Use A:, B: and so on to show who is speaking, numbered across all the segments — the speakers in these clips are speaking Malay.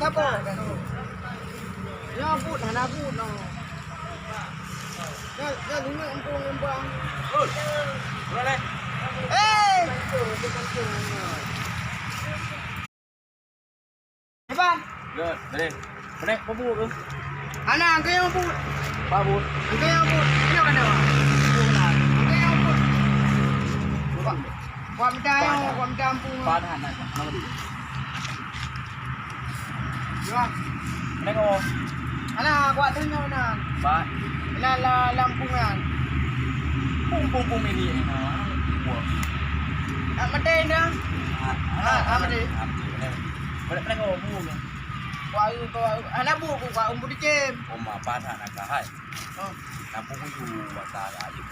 A: Siapa? Ya put, anak put no. Ya dulu empang.
B: Boleh.
A: Apa?
B: Boleh, pabu ke?
A: Anak angkat yang put.
B: Pabu.
A: Angkat yang put. Ini kan dewa. Angkat yang put. Kuat minta ampun.
B: Padahan nak. Nama dia.
A: Ya.
B: Tengok.
A: Anak kuat tanya anak.
B: Ba.
A: Lala lampungan.
B: Pung ini. Buat.
A: Mati dah. Mati.
B: Boleh tengok bu.
A: Kuat itu anak bu kuat umur dicem.
B: Oma padahan nak hai. Kampung tu wasar aje.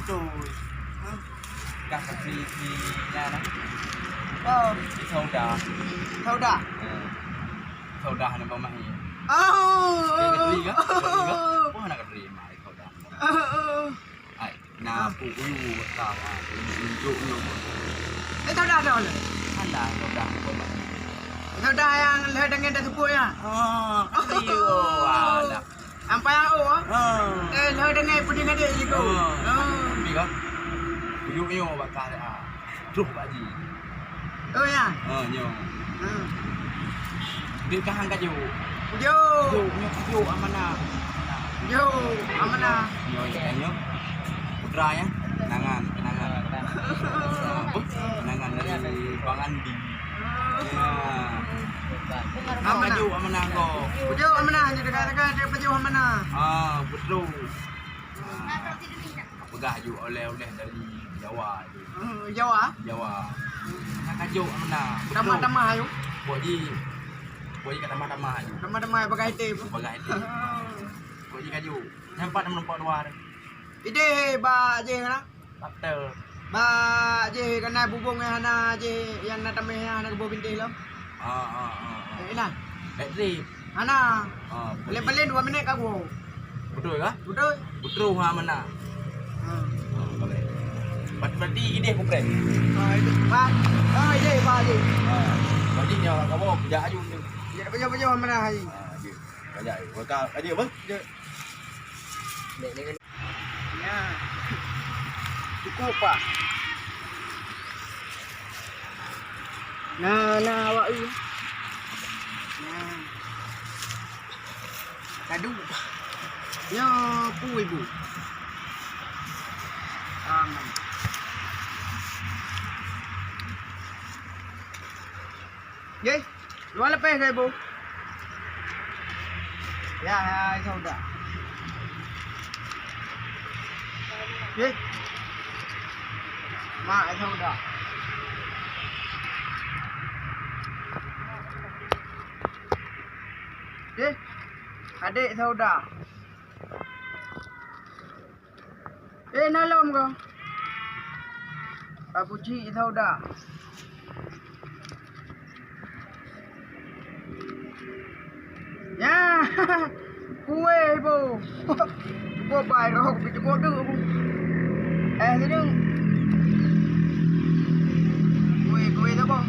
B: Betul. Các free thì nha đó. Thâu đà. Thâu đà này bao nhiêu? Cái gì á? Có hàng cái gì mà thâu đà. Ai, na phụ yêu tao à, dụ nhiều.
A: Cái thâu đà rồi.
B: Thâu đà bao nhiêu?
A: Thâu đà yang leher dengan dah sepuluh ya.
B: Iyo, ada.
A: Ampai yang leher dengan putih dengan dia juga.
B: Bi kan? Yêu bà ta à. Rục bà gì?
A: Ya.
B: Nhiều. Đi cái hang cái dù. Dù amana. Nhiều cái nhớ. Putra ya. Kenangan. Kenangan dari Bang Andi. Ya. Baju amana ko.
A: Baju amana hanya dekat-dekat dia baju amana.
B: Betul. Pegah ju oleh-oleh dari Jawa tu. Jawa. Nak kaju amana.
A: Tamah-tamah ayu.
B: Buat ji kat tamah-tamah ayu.
A: Tamah-tamah bagai teh.
B: Buat ji kaju. Nampak nampak luar.
A: Ide ba je kana.
B: Faktor.
A: Ba je kana bubung hana je yang nak tameh hana ke binti lam. Ina.
B: Bateri.
A: Hana. Balik 2 minit kagu.
B: Betul ke?
A: Betul
B: ha mana? Berarti ide kompret.
A: Ide ba je.
B: Berarti nyawa kamu kerja aju ni.
A: Ya baju mana hai.
B: Kerja. Kau ada apa?
A: Ya. Cukup pak. Nah awak ni. Kadu. Ya pu ibu. Aman. Ye, luar lepas ke ibu? Ya, sudah. Ye. Mak sudah. Ye. Adik saudara. Nalom kau. Abu Cik saudara. Ya. Kue ibu. Kau bayar roh pergi bodoh ibu. Sini. Kue tu apa?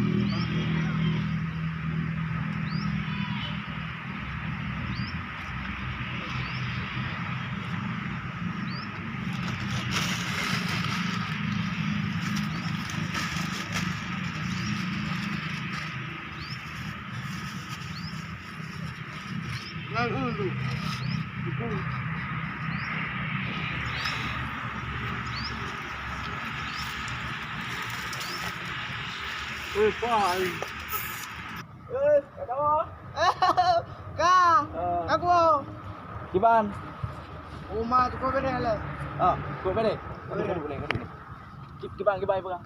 A: Dulu. Pai. Kau. Kak. Aku.
B: Kiban.
A: Rumah tu kau beri lah.
B: Kau beri. Boleh. Kiban apa?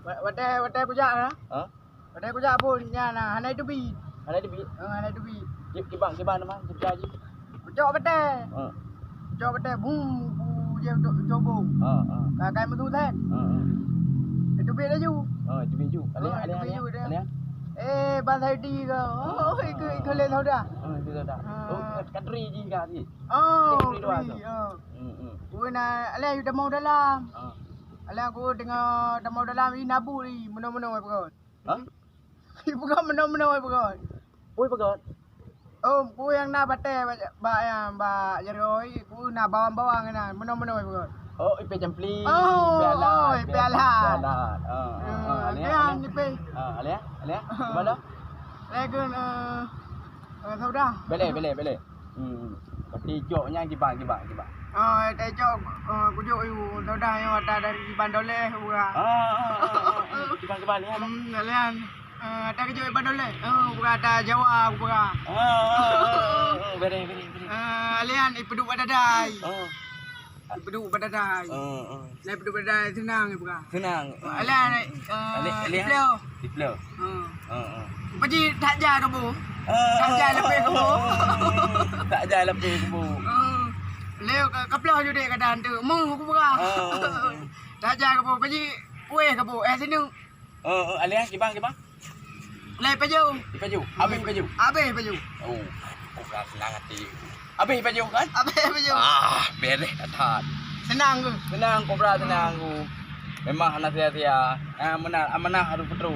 A: Wadah kujak lah. Wadah kujak pun. Ya nah, hanai tu bi.
B: Ada di bi.
A: Hanai tu bi.
B: Kiban nama kerja je.
A: Kujak wadah. Kujak wadah. Boom. Je coba. Kakak mentu kan. Itu bi laju.
B: Itu biju. Ada.
A: Bandai di ke. Ikut le tahu dah.
B: Itu dah. Kadri ji ka ni.
A: Gue nak, alah you dah mau dalam. Alah aku dengar dah mau dalam ni nabu ni, menang-menang apa kau? Bukan menang-menang apa kau?
B: Pui pagot.
A: Oh, ku yang na bate ba jaroi, ku na bawang-bawang na, meno-meno pagot.
B: Oh, ipe jampli.
A: Oh, piala.
B: Alia.
A: Ni pe.
B: Alia. Gimana?
A: Legon thau dah.
B: Bele. Pati joknya gibang.
A: Oh, tai jok ku jok yu thau dah yo ta dari bandole buka.
B: Gibang lihat.
A: Lian. Ta ke jok bandole. Buka ta Jawa buka.
B: Bele.
A: Lian ipeduk badadai. Ipeduk badadai. Lai ipeduk badadai senang buka.
B: Senang.
A: Lian Lian.
B: Diplo.
A: Pergi tak jah ke bu? Tak jah lebih ke bu?
B: Tak jah lebih ke bu.
A: Leo kaplah je dek kadang tu. Mu aku berah. Tak jah ke bu? Pergi kuih ke bu? Sini.
B: Alia gibang.
A: Lai paju.
B: Habis paju. Oh, bukan senang hati. Habis paju kan?
A: Habis paju.
B: Beres atas.
A: Senang ke?
B: Senang kobra senang ku. Memang anak sia-sia. Amanah harus petru.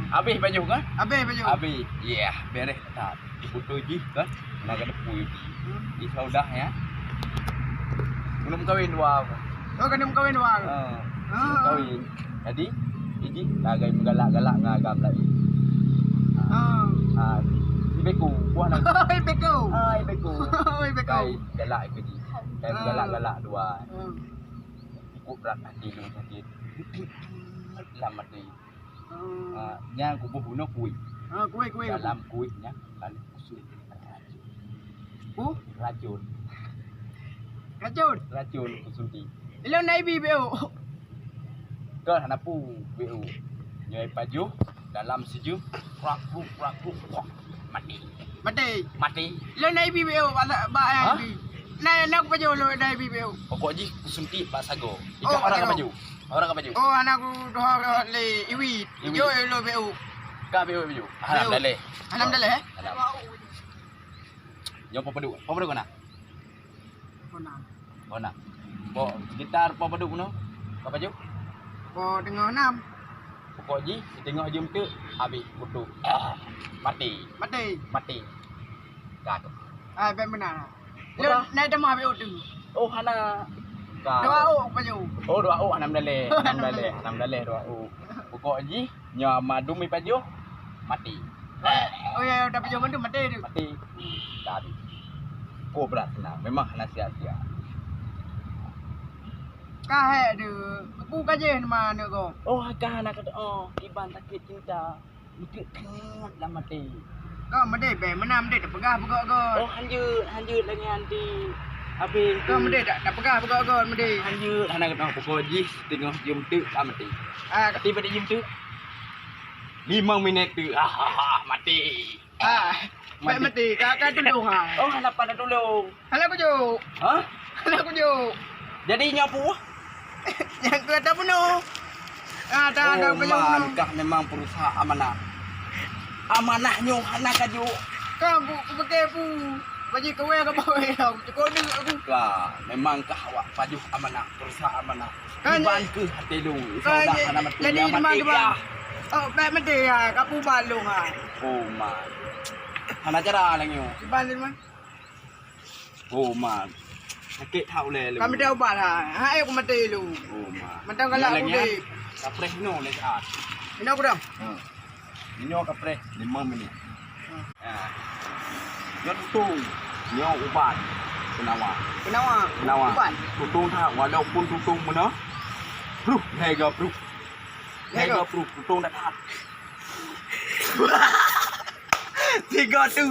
B: Habis baju kan? Habis. Ya, beres tak. Foto je kan? Nak kena pui. Di saudah ya. Belum kahwin dua aku.
A: Oh, kena kahwin dua.
B: Belum kahwin. Jadi, ini lagai menggalak-galak ngagam lagi. Ibeku, buah nak.
A: Ibeku.
B: Ibeku. Kai galak ke ji. Kai galak-galak dua. Ikut berat hati lu sakit. Lama ni. Yang ku bunuh kuih.
A: Kuih.
B: Dalam kuihnya kan usul racun. Racun usunti.
A: Ilo naik BBO.
B: Ke hanapu BU. Nyai paju dalam sejuk prak mati.
A: Ilo naik BBO ba ai. Nak paju lo naik BBO.
B: Pokok ji usunti pak sago. Ikan orang ke paju.
A: Oh, anakku doa le iwi. Yo lo BU.
B: Ka BU. Alhamdulillah. Yo papaduk kana? Kona. Bo gitar papaduk no? Apa ju?
A: Bo dengar 6.
B: Pokok ji tengok jum tu habis putu. Mati. Kat.
A: Ben benar. Lo naik demah BU tu.
B: Oh, hana.
A: Doa paju.
B: Oh, doa alhamdulillah doa. Pokok ji nya madumi paju mati.
A: Oh ya, dah paju mandu mati tu.
B: Tadi. Oh, berat senang. Memang sia-sia.
A: Kah tu. Aku kaje mana ko?
B: Oh, kah nak iban sakit cinta. Itu sangat dah mati.
A: Kau mati be mana mati dah pegah pegak ko.
B: Oh, hanjut lagi nanti. Habis
A: kau mati dah pegah pegak ko mati.
B: Hanjut anak kata pokok ji tengok jum tu mati. Tiba dia jum tu 5 minit tu. Mati.
A: Mati. Kakak tolong ha.
B: Oh, halapan dah tolong.
A: Halah aku jo. Halah aku jo.
B: Jadi nyapu.
A: Yang kata penuh. Dah penuh.
B: Kah memang perusahaan amanah. Amanahnya anak kaju.
A: Kau aku pakai pu. Bagi kowe ke bawa aku. Kau ni aku.
B: Kah memang kah awak paju amanah perusahaan amanah. Iban ke hati lu. Saudah anak mati.
A: Jadi mati kah? Oh, mati ya. Kapu balung ha.
B: Oh, man. Hana cara lagi.
A: Iban ni man.
B: Oh, man. Sakit tahu le.
A: Kami dah ubat ha. Hai aku mati lu.
B: Oh, man.
A: Mentang galak aku dek.
B: Kapres no le saat.
A: Ini aku dah.
B: Ini kapres 5 minit. Tutung. Nyo ubat. Penawa.
A: Ubat.
B: Tutung tak walaupun tutung mana. Pruh, lega pruh. Tutung dah tak. 3 tu.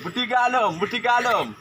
B: Bertiga lom. Bertiga lom.